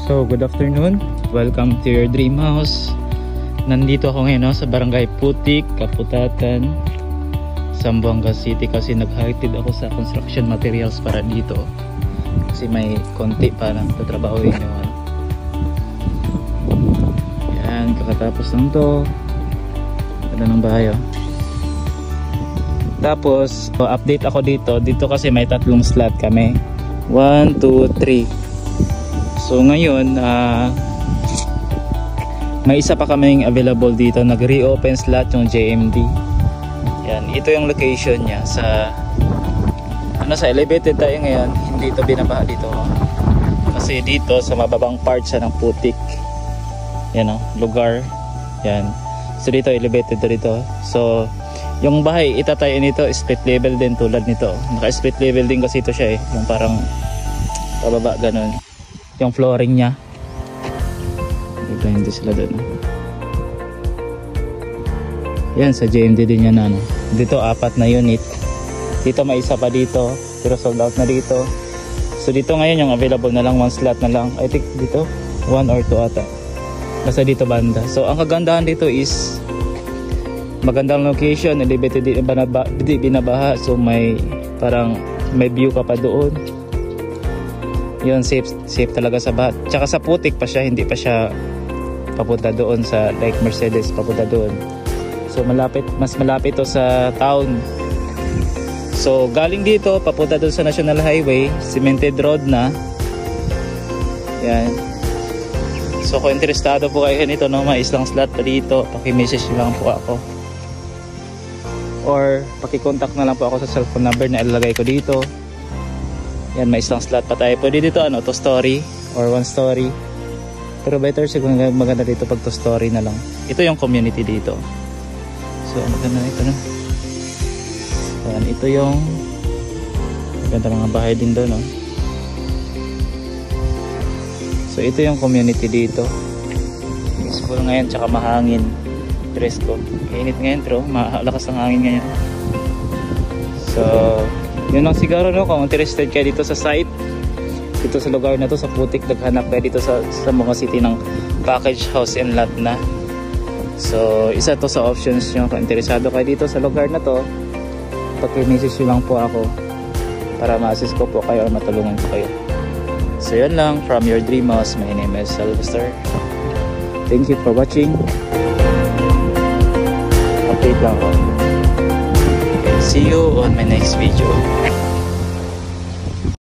So, good afternoon. Welcome to your dream house. Nandito ako ngayon sa Barangay Putik, Kaputatan, Zamboanga City kasi naghatid ako sa construction materials para dito. Kasi may konti pa lang tatrabahoin yun. Yan, kakatapos lang to. Ganda ng bahay oh. Tapos, update ako dito. Dito kasi may tatlong slot kami. 1, 2, 3. So ngayon may isa pa kaming available dito. Nag-reopen slot yung JMD. Yan, ito yung location niya sa sa elevated tayo ngayon. Hindi ito binabaha dito. Kasi dito sa mababang part siya ng Putik. Yan lugar. Yan. So dito elevated dito. So yung bahay itatayo nito split level din tulad nito. Naka-split level din kasi ito siya yung parang pababa ganun. Yung flooring niya. Hindi sila doon. Yan sa JMD din yan Dito 4 na unit. Dito may isa pa dito. Pero sold out na dito. So dito ngayon yung available na lang 1 slot na lang. I think dito 1 or 2 ata. Basta dito banda. So ang kagandahan dito is magandang location. Elevated di binabaha. So may parang may view ka pa doon. Yun, safe talaga sa bahat. Tsaka sa Putik pa siya, hindi pa siya papunta doon sa like Mercedes, papunta doon. So mas malapit to sa town. So galing dito papunta doon sa National Highway, cemented road na. Yan. So kung interesado po kayo nito may isang slot pa dito, paki-message lang po ako. Or paki-contact na lang po ako sa cellphone number na ilalagay ko dito. Yan, may isang slot pa tayo. Pwede dito 2 story or 1 story. Pero better siguro maganda dito pag 2 story na lang. Ito yung community dito. So maganda ito Yan, ito yung maganda mga bahay din doon So ito yung community dito. Siguro ngayon tsaka mahangin. Presko. Kainit ngayon pero malakas ang hangin ngayon. So yun lang siguro kung interested kayo dito sa site, dito sa lugar na to sa Putik, naghanap kayo dito sa Zamboanga City ng package house and lot na. So isa to sa options nyo. Kung interesado kayo dito sa lugar na to, pag-message nyo lang po ako para ma-assist ko po kayo or matulungan ko kayo. So yun lang, from your dream house, my name is Sylvester. Thank you for watching. Update lang ako. See you on my next video.